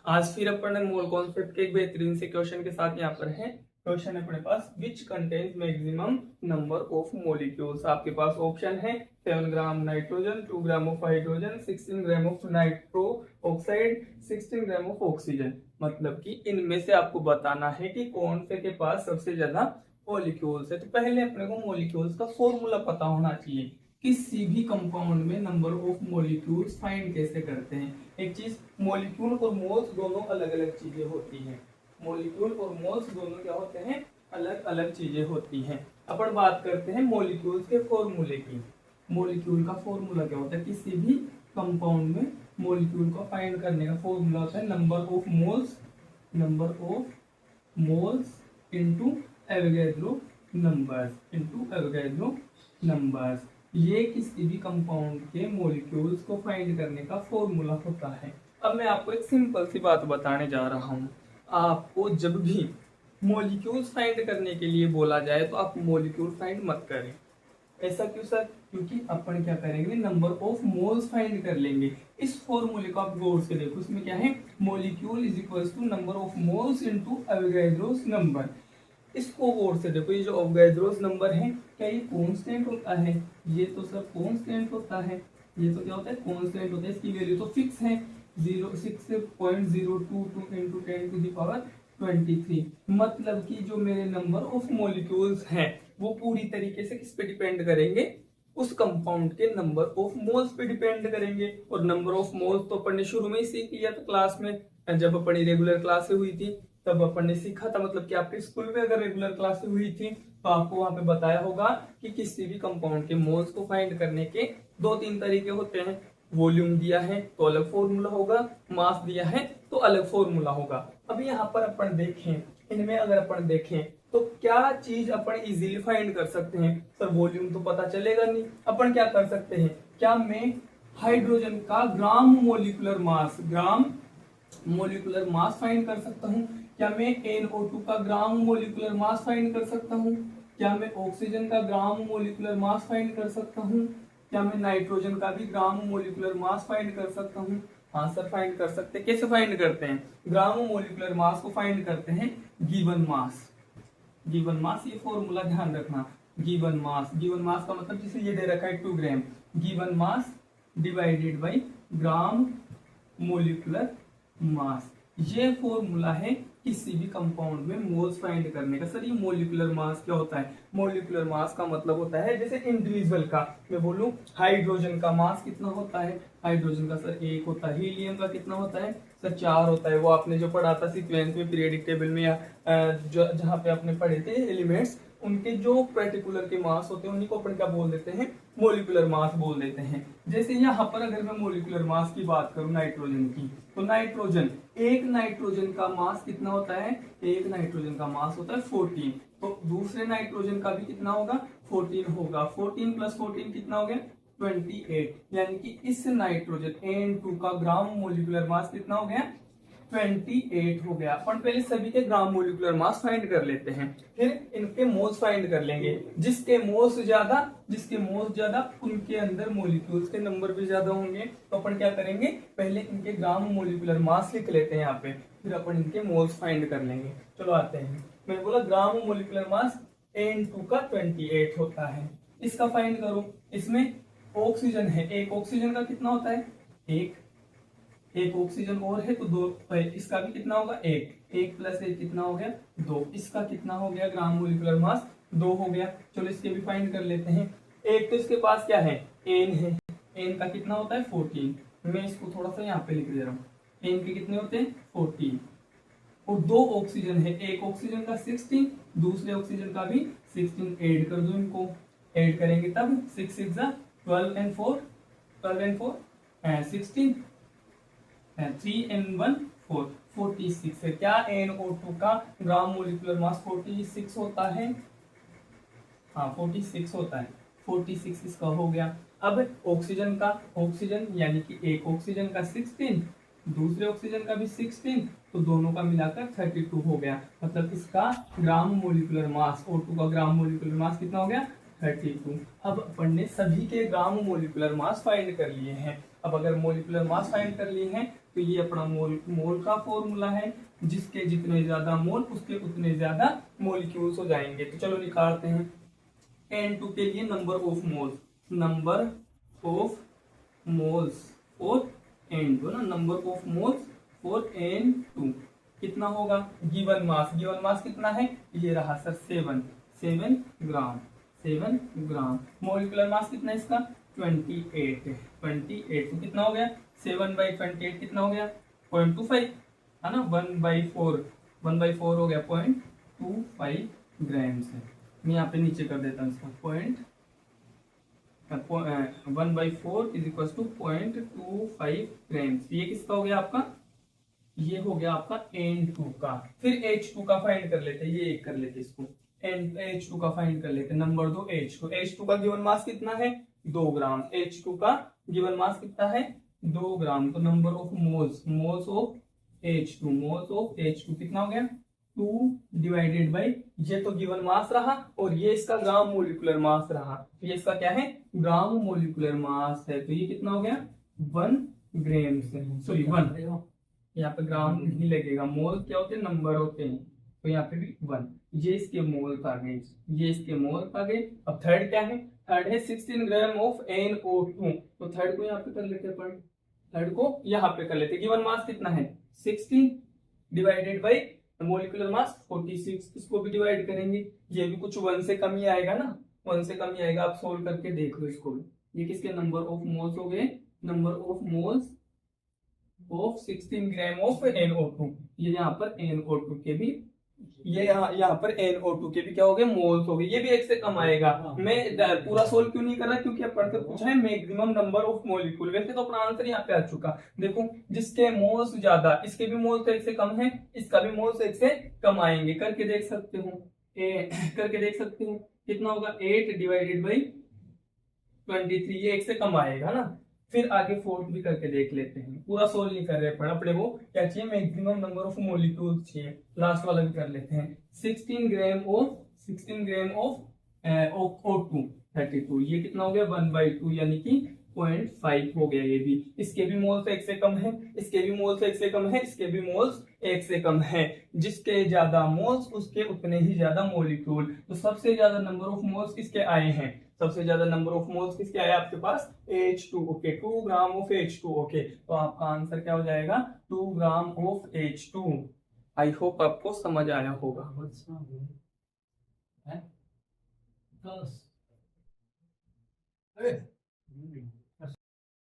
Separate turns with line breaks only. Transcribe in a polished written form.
आज फिर अपन mole concept के एक बेहतरीन से क्वेश्चन के साथ यहाँ पर है। क्वेश्चन है अपने पास which contains maximum number of molecules. आपके पास ऑप्शन है 7 gram nitrogen, 2 gram of hydrogen, 16 gram of nitro oxide, 16 gram of oxygen. मतलब कि इनमें से आपको बताना है कि कौन से के पास सबसे ज्यादा मॉलिक्यूल्स है। तो पहले अपने को मॉलिक्यूल्स का फॉर्मूला पता होना चाहिए। किसी भी कंपाउंड में नंबर ऑफ मॉलिक्यूल्स फाइंड कैसे करते हैं। एक चीज, मॉलिक्यूल और मोल्स दोनों अलग अलग चीजें होती हैं। मॉलिक्यूल और मोल्स दोनों क्या होते हैं, अलग अलग चीजें होती हैं। अपन बात करते हैं मॉलिक्यूल्स के फॉर्मूले की। मॉलिक्यूल का फॉर्मूला क्या होता है, किसी भी कंपाउंड में मॉलिक्यूल को फाइंड करने का फॉर्मूला होता है number of moles into Avogadro numbers. ये किसी भी कंपाउंड के मॉलिक्यूल्स को फाइंड करने का फॉर्मूला होता है। अब मैं आपको एक सिंपल सी बात बताने जा रहा हूँ। आपको जब भी मॉलिक्यूल्स फाइंड करने के लिए बोला जाए तो आप मॉलिक्यूल फाइंड मत करें। ऐसा क्यों सर? क्योंकि अपन क्या करेंगे, नंबर ऑफ मोल्स फाइंड कर लेंगे। इस फॉर्मूले को आप गौर से देखो, इसमें क्या है, molecule is equals to number of moles into Avogadro's number. इसको गौर से देखो, ये जो अवोगैड्रोस नंबर है क्या ये कांस्टेंट होता है? ये तो सर कांस्टेंट होता है। ये तो क्या होता है, कांस्टेंट होता है। इसकी वैल्यू तो फिक्स है 6.022 इंटू 10 टू द पावर 23। मतलब कि जो मेरे नंबर ऑफ मॉलिक्यूल्स हैं वो पूरी तरीके से किस पे डिपेंड करेंगे, उस कंपाउंड के नंबर ऑफ मोल्स पे डिपेंड करेंगे। और नंबर ऑफ मोल्स तो अपन ने शुरू में ही सीख लिया था क्लास में, जब अपनी रेगुलर क्लासें हुई थी तब अपन ने सीखा था। मतलब कि आपके स्कूल में अगर रेगुलर क्लासें हुई थी तो आपको वहां पे बताया होगा कि किसी भी कंपाउंड के मोल्स को फाइंड करने के 2-3 तरीके होते हैं। वॉल्यूम दिया है तो अलग फॉर्मूला होगा, मास दिया है तो अलग फॉर्मूला होगा। अभी यहाँ पर अपन देखें, इनमें अगर अपन देखें तो क्या चीज अपन इजीली फाइंड कर सकते हैं? सर वॉल्यूम तो पता चलेगा नहीं। अपन क्या कर सकते हैं, क्या मैं हाइड्रोजन का ग्राम मोलिकुलर मास फाइंड कर सकता हूँ? क्या मैं NO2 का ग्राम मोलिकुलर मास फाइंड कर सकता हूँ? क्या मैं ऑक्सीजन का ग्राम मोलिकुलर मास फाइंड कर सकता हूँ? क्या मैं नाइट्रोजन का भी ग्राम मोलिकुलर मास फाइंड कर सकता हूँ? हाँ सर फाइंड कर सकते हैं। कैसे फाइंड करते हैं? ग्राम मोलिकुलर मास को फाइंड करते हैं गिवन मास। ये फॉर्मूला ध्यान रखना, गिवन मास का मतलब जिसे ये दे रखा है 2 gram, given mass divided by gram molecular mass. ये फॉर्मूला है किसी भी कंपाउंड में मोल्स फाइंड करने का। सर ये मोलिकुलर मास क्या होता है? मोलिकुलर मास का मतलब होता है जैसे इंडिविजुअल का मैं बोलूं, हाइड्रोजन का मास कितना होता है? हाइड्रोजन का सर 1 होता है। हीलियम का कितना होता है? सर 4 होता है। वो आपने जो पढ़ा था सीक्वेंस में पीरियडिक टेबल में या जहाँ पे आपने पढ़े थे एलिमेंट्स, उनके जो पर्टिकुलर के मास होते हैं उन्हीं को अपन क्या बोल देते हैं, मोलिकुलर मास बोल देते हैं। जैसे यहाँ पर अगर मैं मोलिकुलर मास की बात करूं नाइट्रोजन की, तो एक नाइट्रोजन का मास कितना होता है? एक नाइट्रोजन का मास होता है 14। तो दूसरे नाइट्रोजन का भी कितना होगा? 14 होगा। 14 प्लस 14 कितना हो गया? 28। यानी कि इस नाइट्रोजन N2 का ग्राम मोलिकुलर मास कितना हो गया? 28 हो गया। अपन पहले सभी के ग्राम मोलिकुलर मास फाइंड कर लेते हैं, फिर इनके मोल्स फाइंड कर लेंगे। जिसके मोल्स ज्यादा उनके अंदर मॉलिक्यूल्स के नंबर भी ज्यादा होंगे। तो अपन क्या करेंगे, पहले इनके ग्राम मोलिकुलर मास लिख लेते हैं यहाँ पे, फिर अपन इनके मोल्स फाइंड कर लेंगे। चलो आते हैं। मैंने बोला ग्राम मोलिकुलर मास N2 का 28 होता है। इसका फाइंड करो। इसमें ऑक्सीजन है, एक ऑक्सीजन का कितना होता है? एक ऑक्सीजन और है तो 2। इसका भी कितना होगा? 1 प्लस 1 कितना हो गया? 2। इसका कितना हो गया ग्राम मोलिकुलर मास? 2 हो गया। चलो इसके भी फाइंड कर लेते हैं। एक तो इसके पास क्या है? N है। N का कितना होता है? 14। मैं इसको थोड़ा सा यहाँ पे लिख दे रहा हूँ। N के कितने होते हैं? 14। और 2 ऑक्सीजन है, एक ऑक्सीजन का 16, दूसरे ऑक्सीजन का भी 16। ऐड कर दो, इनको ऐड करेंगे तब 6 6 12 एंड 4 16, 3 and 1 4 46 है। क्या NO2 का ग्राम मोलिकुलर मास 46 होता है? हाँ 46 होता है। 46 इसका हो गया। अब ऑक्सीजन यानी कि एक ऑक्सीजन का 16, दूसरे ऑक्सीजन का भी 16, तो दोनों का मिलाकर 32 हो गया। मतलब इसका ग्राम मोलिकुलर मास, O2 का ग्राम मोलिकुलर मास कितना हो गया? 32। अब अपन ने सभी के ग्राम मोलिकुलर मास फाइंड कर लिए हैं। अब अगर मोलिकुलर मास फाइंड कर लिए हैं तो ये अपना मोल का फॉर्मूला है, जिसके जितने ज्यादा मोल उसके उतने ज्यादा मोलिक्यूल्स हो जाएंगे। तो चलो निकालते हैं। N2 के लिए number of moles for N2 ना, number of moles for N2 कितना होगा? गिवन मास कितना है? ये रहा सर 7 ग्राम। 7 ग्राम। मोलिकुलर मास कितना है इसका? 28 है। 28 तो कितना हो गया? 7/28 कितना हो गया? 0.25 है ना। 1/4 हो गया 0.25 ग्राम से। मैं यहाँ पे नीचे कर देता हूँ इसका 1/4 इज इक्वल टू 0.25 ग्राम्स। ये किसका हो गया आपका? ये हो गया आपका N2 का। फिर H2 का फाइंड कर लेते हैं। ये एक कर लेते इसको, H2 का फाइंड कर लेते हैं। नंबर 2 H2 का गिवन मास कितना है? 2 ग्राम। H2 का गिवन मास कितना है? 2 ग्राम। तो number of moles of H2 कितना हो गया? 2 डिवाइडेड बाई, ये तो गिवन मास रहा और ये इसका ग्राम मोलिकुलर मास रहा। ये इसका क्या है? ग्राम मोलिकुलर मास है। तो ये कितना हो गया? 1 ग्राम से, सॉरी 1, यहाँ पे ग्राम नहीं लगेगा। मोल क्या होते हैं? नंबर होते हैं। तो यहाँ पे भी 1। ये इसके मोल आ गए, ये इसके मोल आ गए। अब थर्ड क्या है? थर्ड है 16 ग्राम ऑफ NO2। तो थर्ड को यहाँ पे कर लेते हैं, थर्ड को यहाँ पे कर लेते हैं। गिवन मास कितना है? 16 डिवाइडेड बाई मोलिकुलर मास 46। इसको भी डिवाइड करेंगे। ये भी कुछ 1 से कम ही आएगा ना, 1 से कम ही आएगा। आप सोल्व करके देख लो इसको भी। ये किसके नंबर ऑफ मोल्स हो गए? Number of moles of 16 gram of NO2। ये यहाँ पर NO2 के भी, ये यहाँ पर NO2 के भी क्या हो गए? मोल्स हो गए। ये भी 1 से कम आएगा। मैं पूरा सोल्व क्यों नहीं कर रहा? क्योंकि अब पढ़ते पूछा है मैक्सिमम नंबर ऑफ मोलिक्यूल। वैसे तो अपना आंसर यहाँ पे आ चुका। देखो, जिसके मोल्स ज्यादा, इसके भी मोल्स 1 से कम है, इसका भी मोल्स 1 से कम आएंगे। करके देख सकते हो, करके देख सकते हो कितना होगा? 8 डिवाइडेड बाई 23। ये 1 से कम आएगा ना। फिर आगे फोर्थ भी करके देख लेते हैं। पूरा सोल्व नहीं कर रहे पर अपने को क्या चाहिए? मैक्सिमम नंबर ऑफ मोलिक्यूल्स चाहिए। लास्ट वाला भी कर लेते हैं। 16 ग्राम ऑफ O2 32। ये कितना हो गया? 1/2 यानी कि 0.5 हो गया। ये भी, इसके भी मोल्स 1 से कम है, इसके भी मोल्स 1 से कम है, इसके भी मोल्स 1 से कम है। जिसके ज्यादा मोल्स उसके उतने ही ज्यादा मोलिक्यूल। तो सबसे ज्यादा नंबर ऑफ मोल्स किसके आए हैं? सबसे ज्यादा नंबर ऑफ मोल्स किसके आए आपके पास? H2। Okay, 2 gram of H2। Okay, तो आपका आंसर क्या हो जाएगा? 2 gram of H2। I hope आपको समझ आया होगा।
Hey.